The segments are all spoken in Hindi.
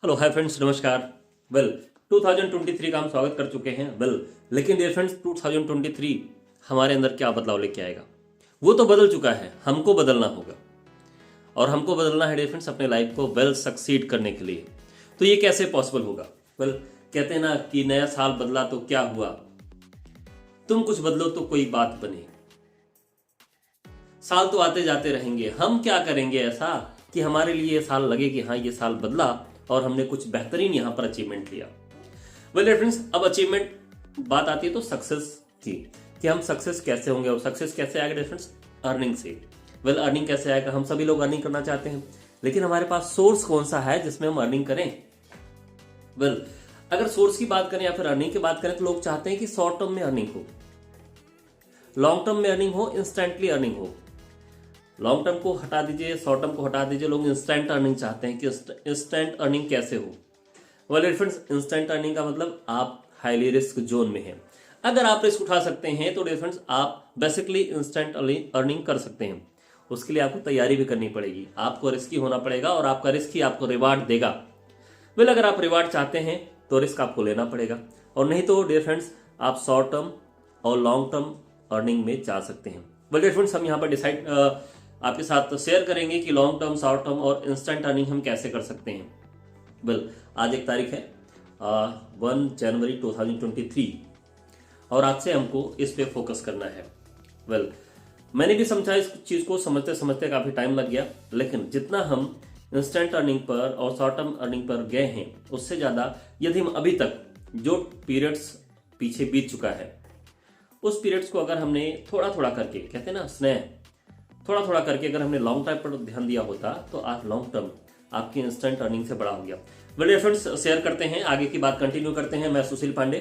हेलो हाय फ्रेंड्स, नमस्कार। वेल 2023 का हम स्वागत कर चुके हैं। लेकिन डियर फ्रेंड्स, 2023 हमारे अंदर क्या बदलाव लेके आएगा? वो तो बदल चुका है, हमको बदलना होगा। और हमको बदलना है डियर फ्रेंड्स अपने लाइफ को सक्सीड करने के लिए। तो ये कैसे पॉसिबल होगा? कहते हैं ना कि नया साल बदला तो क्या हुआ, तुम कुछ बदलो तो कोई बात बने। साल तो आते जाते रहेंगे, हम क्या करेंगे ऐसा कि हमारे लिए ये साल लगे कि हाँ, ये साल बदला और हमने कुछ बेहतरीन यहाँ पर अचीवमेंट लिया। फ्रेंड्स, अब अचीवमेंट बात आती है तो सक्सेस की, कि हम सक्सेस कैसे होंगे और सक्सेस कैसे आएगा फ्रेंड्स? अर्निंग से। अर्निंग कैसे आएगा? हम सभी लोग अर्निंग करना चाहते हैं, लेकिन हमारे पास सोर्स कौन सा है जिसमें हम अर्निंग करें? अगर सोर्स की बात करें या फिर अर्निंग की बात करें तो लोग चाहते हैं कि शॉर्ट टर्म में अर्निंग हो, लॉन्ग टर्म में अर्निंग हो, इंस्टेंटली अर्निंग हो। लॉन्ग टर्म को हटा दीजिए, शॉर्ट टर्म को हटा दीजिए, लोग इंस्टेंट अर्निंग चाहते हैं कि इंस्टेंट अर्निंग कैसे हो? फ्रेंड्स, इंस्टेंट अर्निंग का मतलब आप हाईली रिस्क जोन में हैं। अगर आप रिस्क उठा सकते हैं तो फ्रेंड्स आप बेसिकली इंस्टेंट अर्निंग कर सकते हैं। उसके लिए आपको तैयारी भी करनी पड़ेगी, आपको रिस्की होना पड़ेगा और आपका रिस्क ही आपको रिवार्ड देगा। अगर आप रिवार्ड चाहते हैं तो रिस्क आपको लेना पड़ेगा, और नहीं तो डियर फ्रेंड्स आप शॉर्ट टर्म और लॉन्ग टर्म अर्निंग में जा सकते हैं। डियर फ्रेंड्स, हम यहाँ पर डिसाइड आपके साथ शेयर करेंगे कि लॉन्ग टर्म, शॉर्ट टर्म और इंस्टेंट अर्निंग हम कैसे कर सकते हैं। आज एक तारीख है 1 जनवरी 2023 और आज से हमको इस पे फोकस करना है। मैंने भी समझा, इस चीज़ को समझते समझते काफ़ी टाइम लग गया, लेकिन जितना हम इंस्टेंट अर्निंग पर और शॉर्ट टर्म अर्निंग पर गए हैं उससे ज़्यादा यदि हम अभी तक जो पीरियड्स पीछे बीत चुका है उस पीरियड्स को अगर हमने थोड़ा थोड़ा करके, कहते हैं ना स्नेह, थोड़ा थोड़ा करके अगर हमने लॉन्ग टाइम पर ध्यान दिया होता तो आज लॉन्ग टर्म आपकी इंस्टेंट अर्निंग से बड़ा हो गया। फ्रेंड्स, शेयर करते हैं, आगे की बात कंटिन्यू करते हैं। मैं सुशील पांडे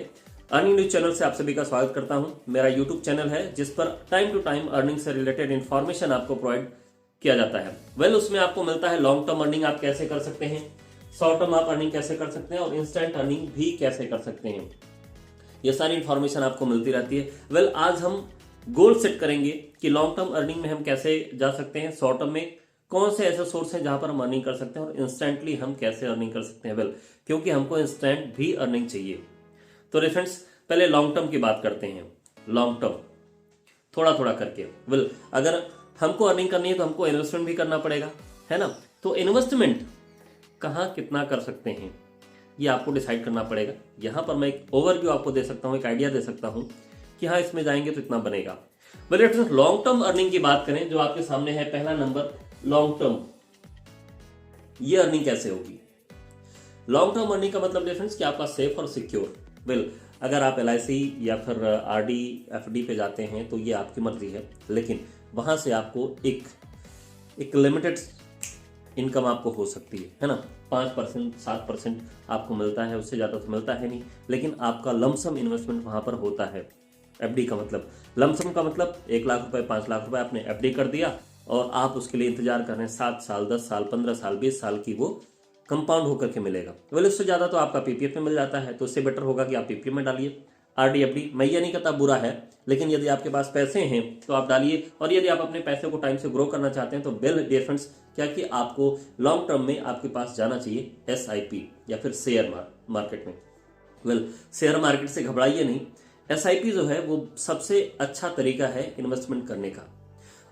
अर्निंग न्यूज चैनल से आप सभी का स्वागत करता हूं। मेरा यूट्यूब चैनल है जिस पर टाइम टू टाइम अर्निंग से रिलेटेड इन्फॉर्मेशन आपको प्रोवाइड किया जाता है। उसमें आपको मिलता है लॉन्ग टर्म अर्निंग आप कैसे कर सकते हैं, शॉर्ट टर्म आप अर्निंग कैसे कर सकते हैं और इंस्टेंट अर्निंग भी कैसे कर सकते हैं। ये सारी इन्फॉर्मेशन आपको मिलती रहती है। आज हम गोल सेट करेंगे कि लॉन्ग टर्म अर्निंग में हम कैसे जा सकते हैं, शॉर्ट टर्म में कौन से ऐसे सोर्स हैं जहां पर हम अर्निंग कर सकते हैं और इंस्टेंटली हम कैसे अर्निंग कर सकते हैं। क्योंकि हमको इंस्टेंट भी अर्निंग चाहिए। तो फ्रेंड्स, पहले लॉन्ग टर्म की बात करते हैं। लॉन्ग टर्म थोड़ा थोड़ा करके, अगर हमको अर्निंग करनी है तो हमको इन्वेस्टमेंट भी करना पड़ेगा, है ना? तो इन्वेस्टमेंट कहाँ कितना कर सकते हैं ये आपको डिसाइड करना पड़ेगा। यहां पर मैं एक ओवरव्यू आपको दे सकता हूं, एक आइडिया दे सकता हूं कि हाँ, इसमें जाएंगे तो इतना बनेगा। लॉन्ग टर्म अर्निंग की बात करें, जो आपके सामने है पहला नंबर, लॉन्ग टर्म, ये अर्निंग कैसे होगी? लॉन्ग टर्म अर्निंग का मतलब डिफरेंस कि आपका सेफ और सिक्योर। अगर आप LIC या फिर RD FD पे जाते हैं तो ये आपकी मर्जी है, लेकिन वहां से आपको एक लिमिटेड इनकम आपको हो सकती है ना? 5% 7% आपको मिलता है, उससे ज़्यादा तो मिलता है नहीं, लेकिन आपका लमसम इन्वेस्टमेंट वहाँ पर होता है। FD का मतलब, लमसम का मतलब 1 लाख रुपए 5 लाख रुपए आपने FD कर दिया और आप उसके लिए इंतजार कर रहे हैं 7 साल 10 साल 15 साल 20 साल की वो कंपाउंड होकर के मिलेगा। उससे ज़्यादा तो आपका PPF में मिल जाता है, तो उससे बेटर होगा कि आप PPF में डालिए। RD FD मैं ये नहीं कहता बुरा है, लेकिन यदि आपके पास पैसे हैं तो आप डालिए। और यदि आप अपने पैसे को टाइम से ग्रो करना चाहते हैं तो डिफरेंस क्या कि आपको लॉन्ग टर्म में आपके पास जाना चाहिए SIP या फिर शेयर मार्केट में। शेयर मार्केट से घबराइए नहीं, SIP जो है वो सबसे अच्छा तरीका है इन्वेस्टमेंट करने का।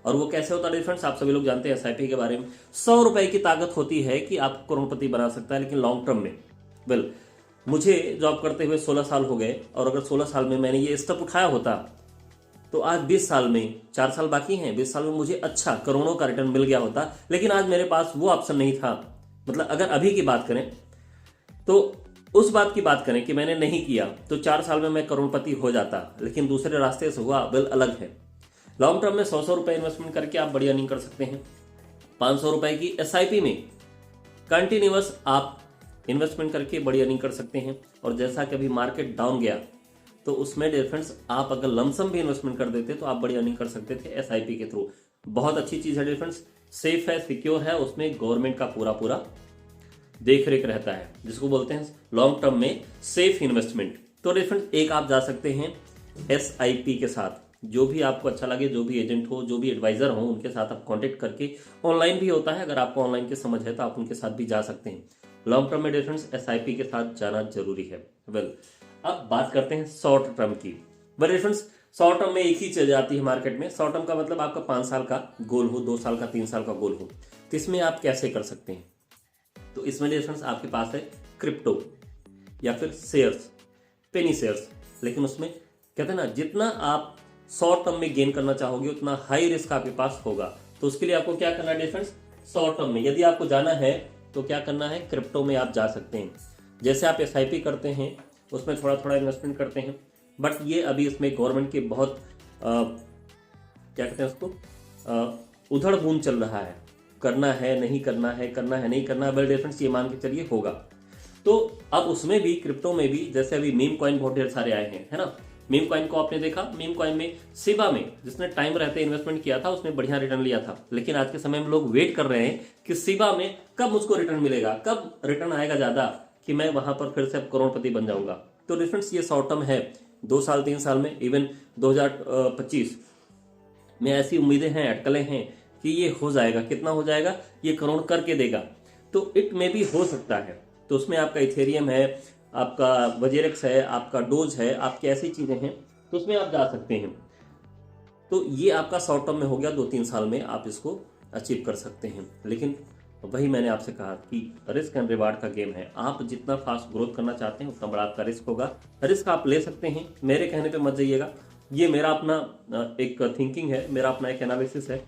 और वो कैसे होता है फ्रेंड्स, आप सभी लोग जानते हैं SIP के बारे में। 100 रुपए की ताकत होती है कि आप करोड़पति बना सकता है, लेकिन लॉन्ग टर्म में मुझे जॉब करते हुए 16 साल हो गए, और अगर 16 साल में मैंने ये स्टेप उठाया होता तो आज 20 साल में, 4 साल बाकी हैं, 20 साल में मुझे अच्छा करोड़ों का रिटर्न मिल गया होता। लेकिन आज मेरे पास वो ऑप्शन नहीं था। अगर अभी की बात करें तो उस बात की बात करें कि मैंने नहीं किया तो 4 साल में मैं करोड़पति हो जाता, लेकिन दूसरे रास्ते से हुआ, अलग है। लॉन्ग टर्म में 100 रुपए इन्वेस्टमेंट करके आप बड़ी अर्निंग कर सकते हैं। 500 रुपए की SIP में कंटिन्यूअस आप इन्वेस्टमेंट करके बड़ी अर्निंग कर सकते हैं। और जैसा कि अभी मार्केट डाउन गया तो उसमें डिफरेंस, आप अगर लमसम भी इन्वेस्टमेंट कर देते तो आप बड़ी अर्निंग कर सकते थे SIP के थ्रू। बहुत अच्छी चीज है डिफरेंस, सेफ है, सिक्योर है, उसमें गवर्नमेंट का पूरा देख रेख रहता है, जिसको बोलते हैं लॉन्ग टर्म में सेफ इन्वेस्टमेंट। तो डिफरेंस एक आप जा सकते हैं SIP के साथ, जो भी आपको अच्छा लगे, जो भी एजेंट हो, जो भी एडवाइजर हो, उनके साथ आप कांटेक्ट करके, ऑनलाइन भी होता है, अगर आपको ऑनलाइन की समझ है तो आप उनके साथ भी जा सकते हैं। लॉन्ग टर्म में डिफरेंस एसआईपी के साथ जाना जरूरी है। वेल, अब बात करते हैं शॉर्ट टर्म की। वेल डिफरेंस, शॉर्ट टर्म में एक ही चीज आती है मार्केट में। शॉर्ट टर्म का मतलब आपका 5 साल का गोल हो, 2 साल का, 3 साल का गोल हो, तो इसमें आप कैसे कर सकते हैं? तो इसमें डिफरेंस आपके पास है क्रिप्टो या फिर शेयर्स, पेनी शेयर्स। लेकिन उसमें कहते हैं ना, जितना आप शॉर्ट टर्म में गेन करना चाहोगे उतना हाई रिस्क आपके पास होगा। तो उसके लिए आपको क्या करना है डिफरेंस? शॉर्ट टर्म में यदि आपको जाना है तो क्या करना है, क्रिप्टो में आप जा सकते हैं। जैसे आप एसआईपी करते हैं उसमें थोड़ा थोड़ा इन्वेस्टमेंट करते हैं, बट ये अभी इसमें गवर्नमेंट के बहुत क्या कहते हैं उसको, उधड़ बूंद चल रहा है, करना है नहीं करना है, करना है नहीं करना है। वेल डिफरेंस, ये मान के चलिए होगा। तो अब उसमें भी, क्रिप्टो में भी, जैसे अभी मीम कॉइन बहुत ढेर सारे आए हैं, है ना। मीम कॉइन को आपने देखा, मीम कॉइन में शिबा में जिसने टाइम रहते इन्वेस्टमेंट किया था उसने बढ़िया रिटर्न लिया था। लेकिन आज के समय में लोग वेट कर रहे हैं कि शिबा में कब मुझको रिटर्न मिलेगा, कब रिटर्न आएगा ज्यादा, कि मैं वहां पर फिर से करोड़पति बन जाऊंगा। तो डिफरेंस ये शॉर्ट टर्म है, 2 साल 3 साल में, इवन 2025 में ऐसी उम्मीदें हैं, अटकलें हैं कि ये हो जाएगा। कितना हो जाएगा? ये करोड़ करके देगा। तो इट में भी हो सकता है। तो उसमें आपका इथेरियम है, आपका वजेरेक्स है, आपका डोज है, आपकी ऐसी चीजें हैं, तो उसमें आप जा सकते हैं। तो ये आपका शॉर्ट टर्म में हो गया, 2-3 साल में आप इसको अचीव कर सकते हैं। लेकिन वही मैंने आपसे कहा कि रिस्क एंड रिवार्ड का गेम है। आप जितना फास्ट ग्रोथ करना चाहते हैं उतना बड़ा आपका रिस्क होगा। रिस्क आप ले सकते हैं, मेरे कहने पे मत जाइएगा। ये मेरा अपना एक थिंकिंग है, मेरा अपना एक एनालिसिस है,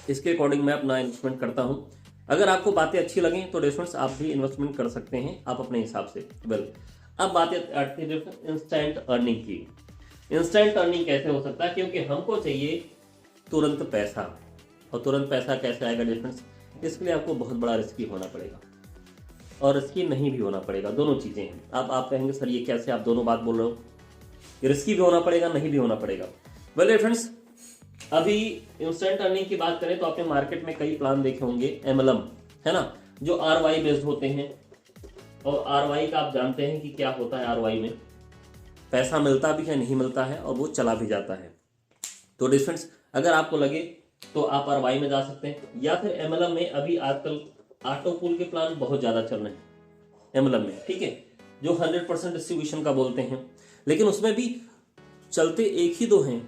इसके अकॉर्डिंग मैं अपना इन्वेस्टमेंट करता हूं। अगर आपको बातें अच्छी लगें तो डिफरेंस आप भी इन्वेस्टमेंट कर सकते हैं आप अपने हिसाब से। वेल, अब बात आती है इंस्टेंट अर्निंग की। इंस्टेंट अर्निंग कैसे हो सकता है? क्योंकि हमको चाहिए तुरंत पैसा, और तुरंत पैसा कैसे आएगा डिफरेंस? इसके लिए आपको बहुत बड़ा रिस्की होना पड़ेगा और रिस्की नहीं भी होना पड़ेगा, दोनों चीजें हैं। अब आप कहेंगे सर ये कैसे आप दोनों बात बोल रहे हो? रिस्की भी होना पड़ेगा, नहीं भी होना पड़ेगा। वेल फ्रेंड्स, अभी इंस्टेंट अर्निंग की बात करें तो आपने मार्केट में कई प्लान देखे होंगे, एमएलएम, है ना, जो आरवाई बेस्ड होते हैं। और आरवाई का आप जानते हैं कि क्या होता है। आरवाई में पैसा मिलता भी है, नहीं मिलता है, और वो चला भी जाता है। तो डिफरेंस, अगर आपको लगे तो आप आरवाई में जा सकते हैं, या फिर एमएलएम में। अभी आजकल ऑटो पूल के प्लान बहुत ज्यादा चल रहे हैं एमएलएम में, ठीक है, जो 100% डिस्ट्रीब्यूशन का बोलते हैं। लेकिन उसमें भी चलते एक ही दो हैं,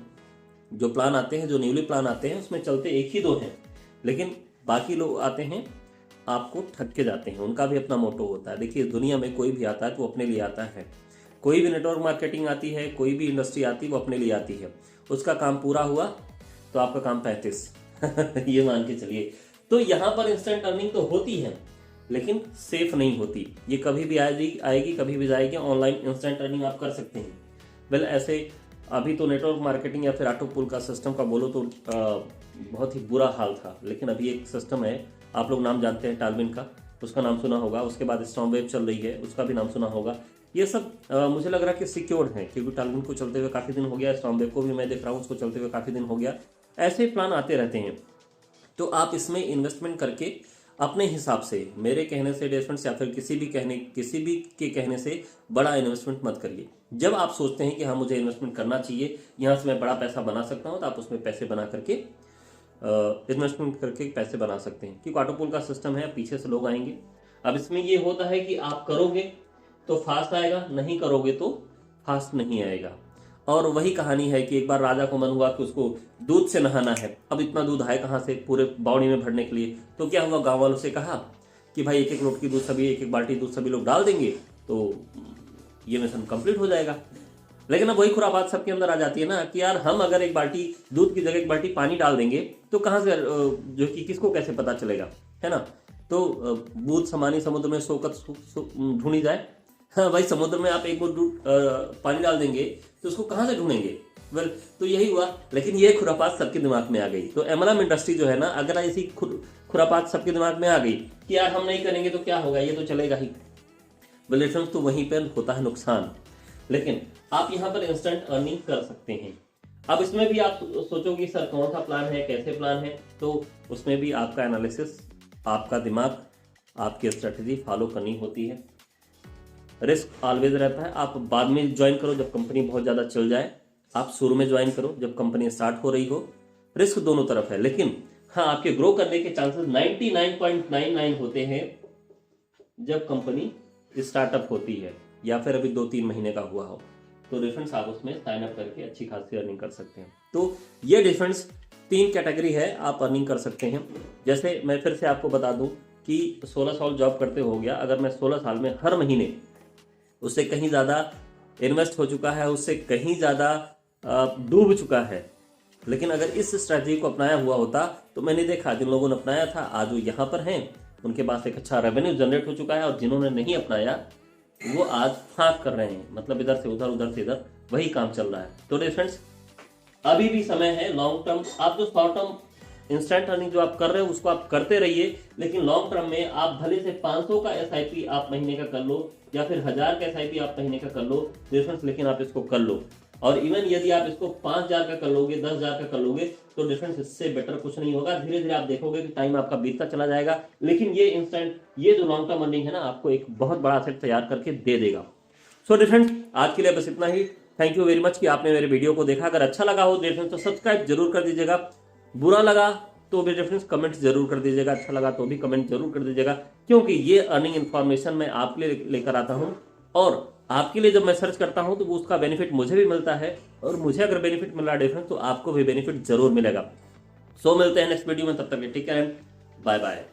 जो प्लान आते हैं, जो न्यूली प्लान आते हैं उसमें चलते एक ही दो हैं। लेकिन बाकी लोग आते हैं आपको ठग के जाते हैं, उनका भी अपना मोटो होता है। देखिए, दुनिया में कोई भी आता है तो अपने लिए आता है। कोई भी नेटवर्क मार्केटिंग आती है, कोई भी इंडस्ट्री आती है, वो अपने लिए आती है। उसका काम पूरा हुआ तो आपका काम 35 ये मान के चलिए। तो यहाँ पर इंस्टेंट अर्निंग तो होती है, लेकिन सेफ नहीं होती। ये कभी भी आएगी, कभी भी जाएगी। ऑनलाइन इंस्टेंट अर्निंग आप कर सकते हैं। वेल, ऐसे अभी तो नेटवर्क मार्केटिंग या फिर ऑटो पुल का सिस्टम का बोलो तो बहुत ही बुरा हाल था। लेकिन अभी एक सिस्टम है, आप लोग नाम जानते हैं, टालविन का, उसका नाम सुना होगा। उसके बाद स्टॉर्मवेव चल रही है, उसका भी नाम सुना होगा। ये सब मुझे लग रहा है कि सिक्योर्ड है, क्योंकि टालविन को चलते हुए काफ़ी दिन हो गया, स्टॉर्मवेव को भी मैं देख रहा हूँ उसको चलते हुए काफ़ी दिन हो गया। ऐसे प्लान आते रहते हैं। तो आप इसमें इन्वेस्टमेंट करके अपने हिसाब से, मेरे कहने से डिफरेंस या फिर किसी भी के कहने से बड़ा इन्वेस्टमेंट मत करिए। जब आप सोचते हैं कि हाँ मुझे इन्वेस्टमेंट करना चाहिए, यहाँ से मैं बड़ा पैसा बना सकता हूँ, तो आप उसमें पैसे बना करके इन्वेस्टमेंट करके पैसे बना सकते हैं। क्योंकि ऑटो पूल का सिस्टम है, पीछे से लोग आएंगे। अब इसमें ये होता है कि आप करोगे तो फास्ट आएगा, नहीं करोगे तो फास्ट नहीं आएगा। और वही कहानी है कि एक बार राजा को मन हुआ कि उसको दूध से नहाना है। अब इतना दूध आए कहाँ से पूरे बावड़ी में भरने के लिए? तो क्या हुआ, गांव वालों से कहा कि भाई 1-1 लोट की दूध सभी, 1-1 बाल्टी दूध सभी लोग डाल देंगे तो ये मिशन कंप्लीट हो जाएगा। लेकिन अब वही खुरापात सबके अंदर आ जाती है ना कि यार हम अगर 1 बाल्टी दूध की जगह 1 बाल्टी पानी डाल देंगे तो कहाँ से, जो कि किसको कैसे पता चलेगा, है ना। तो बूंद समानी समुद्र में सोकत ढूंढी जाए। हाँ भाई, समुद्र में आप 1 बूंद पानी डाल देंगे तो उसको कहाँ से ढूंढेंगे? वेल, तो यही हुआ। लेकिन ये खुरापात सबके दिमाग में आ गई। तो एमएलएम इंडस्ट्री जो है ना, अगर ऐसी खुरापात सबके दिमाग में आ गई कि यार हम नहीं करेंगे तो क्या होगा, ये तो चलेगा ही, वेल तो वहीं पर होता है नुकसान। लेकिन आप यहाँ पर इंस्टेंट अर्निंग कर सकते हैं। अब इसमें भी आप सोचोगे सर कौन सा प्लान है, कैसे प्लान है, तो उसमें भी आपका एनालिसिस, आपका दिमाग, आपकी स्ट्रेटेजी फॉलो करनी होती है। रिस्क ऑलवेज रहता है। आप बाद में ज्वाइन करो जब कंपनी बहुत ज़्यादा चल जाए, आप शुरू में ज्वाइन करो जब कंपनी स्टार्ट हो रही हो। रिस्क दोनों तरफ है, लेकिन हाँ, आपके ग्रो करने के चांसेस 99.99 होते हैं जब कंपनी स्टार्टअप होती है या फिर अभी 2-3 महीने का हुआ हो, तो डिफरेंस आप उसमें साइन अप करके अच्छी खासी अर्निंग कर सकते हैं। तो ये डिफरेंस 3 कैटेगरी है, आप अर्निंग कर सकते हैं। जैसे मैं फिर से आपको बता दूं कि 16 साल जॉब करते हो गया, अगर मैं 16 साल में हर महीने उससे कहीं ज़्यादा इन्वेस्ट हो चुका है, उससे कहीं ज़्यादा डूब चुका है, लेकिन अगर इस स्ट्रैटेजी को अपनाया हुआ होता तो मैंने देखा जिन लोगों ने अपनाया था आज वो यहाँ पर हैं, उनके पास एक अच्छा रेवेन्यू जनरेट हो चुका है, और जिन्होंने नहीं अपनाया वो आज फाँक कर रहे हैं, मतलब इधर से उधर उधर से इधर वही काम चल रहा है। तो फ्रेंड्स अभी भी समय है। लॉन्ग टर्म आप जो शॉर्ट टर्म इंस्टेंट अर्निंग जो आप कर रहे हो उसको आप करते रहिए, लेकिन लॉन्ग टर्म में आप भले से 500 का SIP आप महीने का कर लो या फिर 1000 का SIP आप महीने का कर लो डिफरेंस, लेकिन आप इसको कर लो। और इवन यदि आप इसको 5000 का कर लोगे, 10,000 का कर लोगे, तो डिफरेंस इससे बेटर कुछ नहीं होगा। धीरे धीरे आप देखोगे कि टाइम आपका बीतता चला जाएगा, लेकिन ये इंस्टेंट, ये जो लॉन्ग टर्म अर्निंग है ना, आपको एक बहुत बड़ा सेट तैयार करके दे देगा। सो डिफरेंस आज के लिए बस इतना ही। थैंक यू वेरी मच कि आपने मेरे वीडियो को देखा। अगर अच्छा लगा हो डिफरेंस तो सब्सक्राइब जरूर कर दीजिएगा, बुरा लगा तो भी डिफरेंस कमेंट जरूर कर दीजिएगा, अच्छा लगा तो भी कमेंट जरूर कर दीजिएगा, क्योंकि ये अर्निंग इन्फॉर्मेशन मैं आपके लिए लेकर आता हूँ, और आपके लिए जब मैं सर्च करता हूं तो उसका बेनिफिट मुझे भी मिलता है, और मुझे अगर बेनिफिट मिल रहा है डिफरेंस तो आपको भी बेनिफिट जरूर मिलेगा। सो मिलते हैं नेक्स्ट वीडियो में, तब तक take care and bye bye.